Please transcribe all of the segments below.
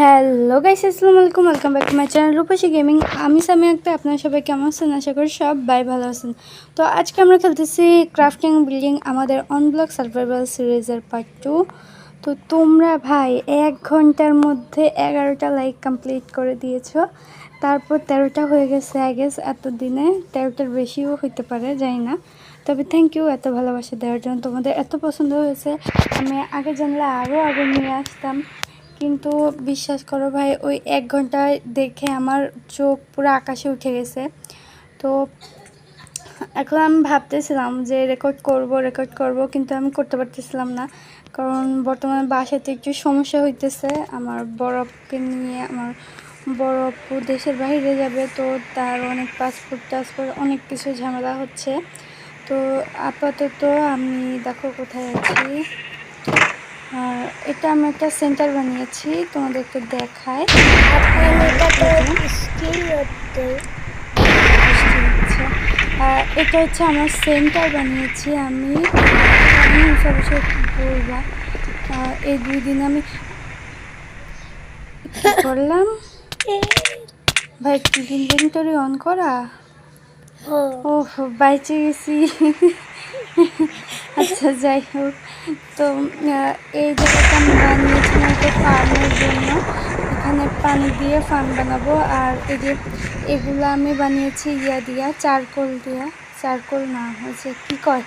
Hello guys, আসসালামু আলাইকুম। Welcome back to my channel Rupsi gaming. আমি সামি আক্তার। আপনারা সবাই কেমন আছেন? আশা করি সবাই ভালো আছেন। তো আজকে আমরা খেলতেছি ক্রাফটিং বিল্ডিং, আমাদের অনব্লক সার্ভাইভাল সিরিজের পার্ট 2। তো তোমরা ভাই 1 ঘন্টার মধ্যে 11টা লাইক কমপ্লিট করে দিয়েছো। তারপর 13টা হয়ে গেছে আই গেস এতদিনে। 13টার বেশিও হইতে পারে, জানি না। তবে থ্যাংক ইউ এত ভালোবাসা দেওয়ার জন্য। তোমাদের এত পছন্দ হয়েছে, আমি আগে জানলে আরও আগে নিয়ে আসতাম। কিন্তু বিশ্বাস করো ভাই, ওই 1 ঘন্টায় দেখে আমার চোখ পুরো আকাশে উঠে গেছে। তো এখন আমি ভাবতেছিলাম যে রেকর্ড করব, কিন্তু আমি করতে পারতেছিলাম না, কারণ বর্তমানে বাসাতে একটু সমস্যা হইতেছে। আমার বড় আপুকে নিয়ে, আমার বড় আপু দেশের বাইরে যাবে, তো তার অনেক পাসপোর্ট অনেক কিছু ঝামেলা হচ্ছে। তো আপাতত আমি দেখো কোথায় আছি। আর এটা আমি একটা সেন্টার বানিয়েছি, তোমাদেরকে দেখাই। এটা হচ্ছে আমার সেন্টার বানিয়েছি আমি। অবশ্যই বলবা, এই 2 দিন আমি করলাম ভাই। ইনভেন্টরি অন করা, ও বাইচে গেছি। আচ্ছা যাই হোক, তো এই জায়গাটা আমি বানিয়েছিলাম একটা ফার্মের জন্য। এখানে পানি দিয়ে ফার্ম বানাবো। আর এই যে এগুলো আমি বানিয়েছি চারকোল না, হচ্ছে কী কয়,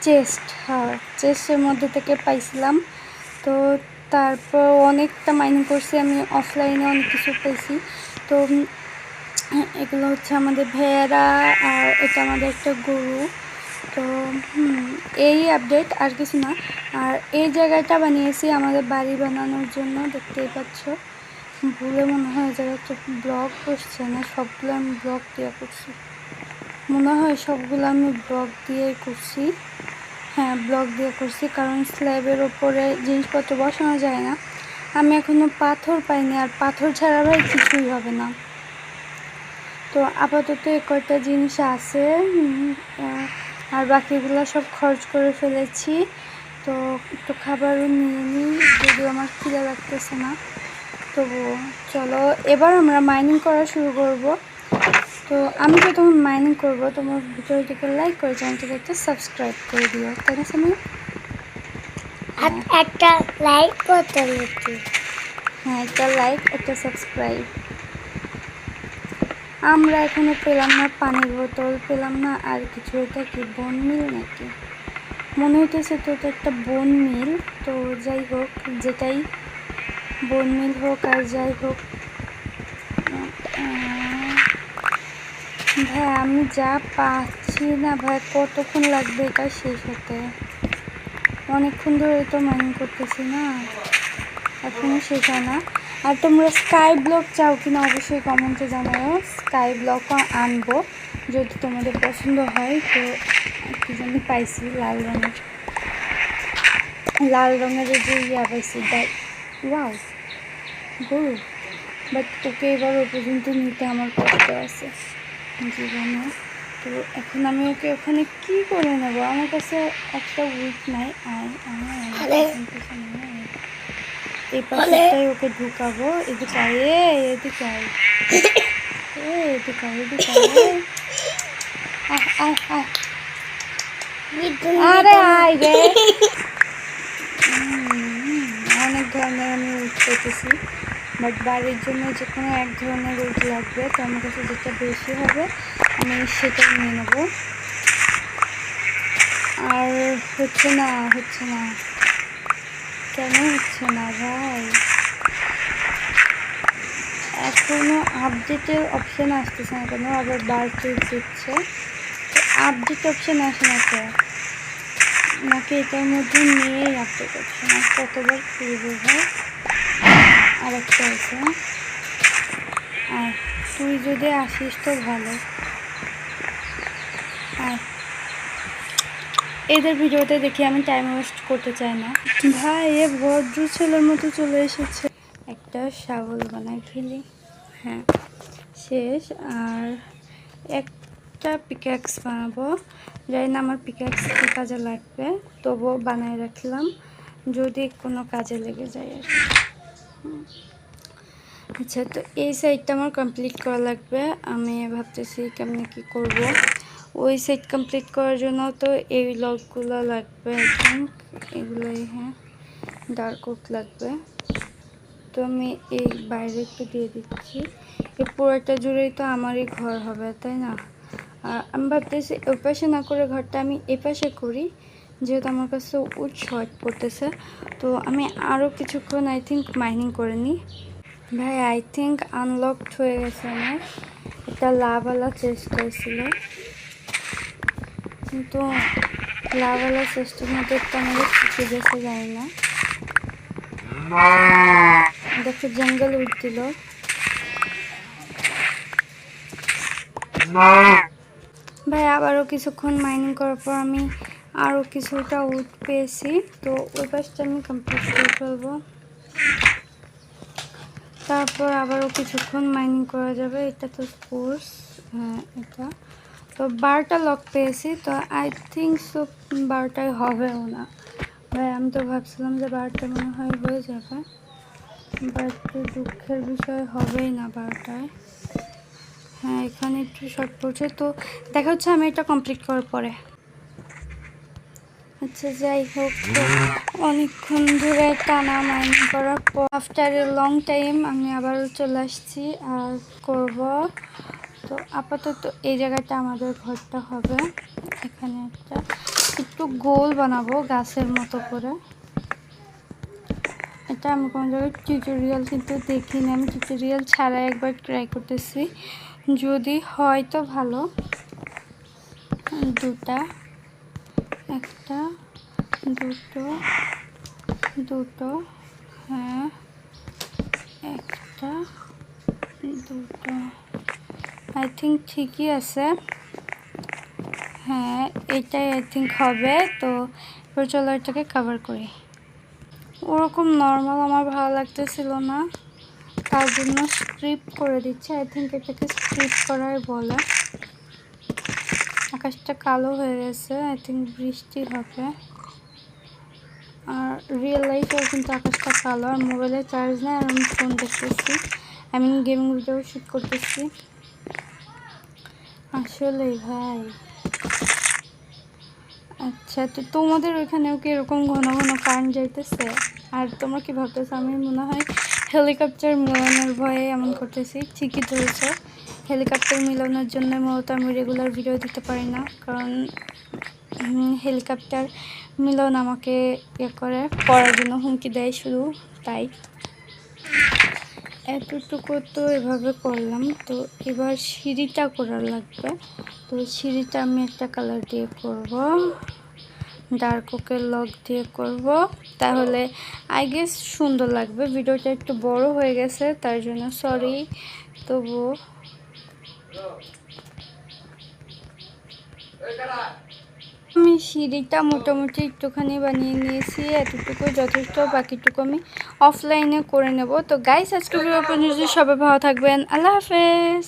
চেস্ট। হ্যাঁ, চেস্টের মধ্যে থেকে পাইছিলাম। তো তারপর অনেকটা মাইনিং করছি আমি, অফলাইনে অনেক কিছু পেয়েছি। তো এগুলো হচ্ছে আমাদের ভেড়া, আর এটা আমাদের একটা গরু। তো এই আপডেট, আর কিছু না। আর এই জায়গাটা বানিয়েছি আমাদের বাড়ি বানানোর জন্য, দেখতেই পাচ্ছ। ভুলে মনে হয় জায়গাটা ব্লক করছে না, সবগুলো আমি ব্লক দিয়ে করছি মনে হয়, সবগুলো আমি ব্লক দিয়ে করছি। হ্যাঁ, ব্লক দিয়ে করছি, কারণ স্ল্যাবের ওপরে জিনিসপত্র বসানো যায় না। আমি এখনও পাথর পাইনি, আর পাথর ছাড়া ভাই কিছুই হবে না। তো আপাতত কয়টা জিনিস আছে, আর বাকিগুলো সব খরচ করে ফেলেছি। তো একটু খাবারও নিয়ে নিই, যদিও আমার খিদে লাগতেছে না। তবুও চলো, এবার আমরা মাইনিং করা শুরু করব। তো আমি তো তোমার মাইনিং করবো, তোমার ভিডিওটিকে লাইক করে চ্যানেলটিকে একটা সাবস্ক্রাইব করে দিও, তাই না সামি? একটা লাইক করতে হবে। হ্যাঁ, একটা লাইক, একটা সাবস্ক্রাইব। আমরা এখনো পেলাম না পানির বোতল, পেলাম না আর কিছু। এটা কি বন মিল নাকি? মনে হইতেছে তো এটা একটা বন মিল। তো যাই হোক, যেটাই বন মিল হোক আর যাই হোক, ভাই আমি যা পাচ্ছি না ভাই, কতক্ষণ লাগবে এটা শেষ হতে? অনেকক্ষণ ধরে তো মাইনিং করতেছি না, এখনও শেষ হয় না। আর তোমরা স্কাই ব্লক চাও কিনা অবশ্যই কমেন্টে জানাও। স্কাই ব্লকও আনবো যদি তোমাদের পছন্দ হয়। তো কি জানি পাইছি লাল রঙের যে পাইছি, ওয়াও গরু। বাট ওকে এবার ও পর্যন্ত নিতে আমার কষ্ট আছে জীবনে। তো এখন আমি ওকে ওখানে কি করে নেবো? আমার কাছে একটা উইক নাই। এই পাশেরটাই ওকে ঢুকাবো। এদিকে আরে আয় রে। অনেক ধরনের আমি উঠ পেতেছি, বাট বাড়ির জন্য যে কোনো এক ধরনের উঠ লাগবে। তো আমার কাছে যেটা বেশি হবে আমি সেটা নিয়ে নেব। আর হচ্ছে না কেন হচ্ছে না ভাই? এখনও আপডেটের অপশান আসতেছে না কেন? আবার বারচুর দিচ্ছে, তো আপডেট অপশান আসে না তো, নাকি এটার মধ্যে নিয়েই আপডেট অপশান? আর কতবার খুলবো ভাই? আর একটা আছে। আর তুই যদি আসিস তো ভালো। আর এদের ভিডিওতে দেখি আমি টাইম ওয়েস্ট করতে চাই না ভাই। এ ভদ্র ছেলের মতো চলে এসেছে। একটা শাবল বানাই ফেলি। হ্যাঁ, শেষ। আর একটা পিক্যাক্স বানাবো, জানি না আমার পিক্যাক্স কী কাজে লাগবে, তবুও বানায় রাখলাম যদি কোনো কাজে লেগে যায় আর কি। আচ্ছা, তো এই সাইডটা আমার কমপ্লিট করা লাগবে। আমি ভাবতেছি কেমনে কি করব। ওই সাইড কমপ্লিট করার জন্য তো এই লকগুলো লাগবে, আই থিঙ্ক এগুলোই, হ্যাঁ ডার্ক ওক লাগবে। তো আমি এই বাইরে একটু দিয়ে দিচ্ছি। এই পুরোটা জুড়েই তো আমারই ঘর হবে, তাই না? আর আমি ভাবতেছি ওই পাশে না করে ঘরটা আমি এ পাশে করি, যেহেতু আমার কাছে উড শর্ট পড়তেছে। তো আমি আরও কিছুক্ষণ আই থিঙ্ক মাইনিং করে নিই। ভাই আই থিঙ্ক আনলকড হয়ে গেছে আমার। একটা লাভওয়ালা চেস্ট হয়েছিল, কিন্তু লাভওয়ালা চেস্টের মধ্যে তো আমাদের শিখে গেছে, জানি না। দেখো জঙ্গল উঠ দিল। ভাই আবারও কিছুক্ষণ মাইনিং করার পর আমি আরও কিছুটা উড পেয়েছি। তো ওই পাশটা আমি কমপ্লিট করে ফেলবো, তারপর আবারও কিছুক্ষণ মাইনিং করা যাবে। এটা তো স্পোর্স, হ্যাঁ এটা তো 12টা লক পেয়েছি। তো আই থিঙ্ক সো 12টাই হবেও না ভাই। আমি তো ভাবছিলাম যে 12টা মনে হয় হয়ে যাবে, বাট দুঃখের বিষয় হবেই না 12টায়। হ্যাঁ এখানে একটু শর্ট পড়ছে, তো দেখা হচ্ছে আমি এটা কমপ্লিট করার পরে। আচ্ছা যাই হোক, তো অনেকক্ষণ ধরে টানা মাইনিং করার পর আফটার এ লং টাইম আমি আবার চলে আসছি আর করব। তো আপাতত এই জায়গাটা আমাদের ঘরটা হবে। এখানে একটা একটু গোল বানাবো গাছের মতো করে। এটা আমি কোনো জায়গায় টিউটোরিয়াল কিন্তু দেখিনি, আমি টিউটোরিয়াল ছাড়াই একবার ট্রাই করতেছি, যদি হয় তো ভালো। দুটা, একটা, দুটো, দুটো, হ্যাঁ একটা, দুটো, আই থিঙ্ক ঠিকই আছে। হ্যাঁ এটাই আই থিঙ্ক হবে। তো এবার চলো এটাকে কভার করি। ওরকম নর্মাল আমার ভালো লাগতেছিল না, তার জন্য স্ট্রিপ করে দিচ্ছি। আই থিঙ্ক এটাকে স্ট্রিপ করাই বলে। আকাশটা কালো হয়ে গেছে, আই থিঙ্ক বৃষ্টি হবে। আর রিয়েল লাইফেও কিন্তু আকাশটা কালো, আর মোবাইলে চার্জ নেই, আর আমি ফোন দেখতেছি, আমি গেমিং ভিডিও শ্যুট করতেছি। আসলেই ভাই। আচ্ছা, তো তোমাদের ওইখানেও কি এরকম ঘন ঘন কারেন্ট যাইতেছে? আর তোমরা কি ভাবতেছো আমি মনে হয় হেলিকপ্টার মিলানোর ভয়ে এমন করতেছি? ঠিকই ধরেছ, হেলিকপ্টার মিলানোর জন্য মূলত আমি রেগুলার ভিডিও দিতে পারি না, কারণ হেলিকপ্টার মিলন আমাকে ইয়ে করে পড়ার জন্য হুমকি দেয় শুধু, তাই এতটুকু তো এভাবে করলাম। তো এবার সিঁড়িটা করার লাগবে। তো সিঁড়িটা আমি একটা কালার দিয়ে করব, ডার্ক ওকের লক দিয়ে করব, তাহলে আই গেস সুন্দর লাগবে। ভিডিওটা একটু বড় হয়ে গেছে তার জন্য সরি, তবু আমি সিঁড়িটা মোটামুটি একটুখানি বানিয়ে নিয়েছি, এতটুকু যথেষ্ট, বাকিটুকু আমি অফলাইনে করে নেব। তো গাইস আজকে ভিডিও পর্যন্ত সবাই ভালো থাকবেন, আল্লাহ হাফেজ।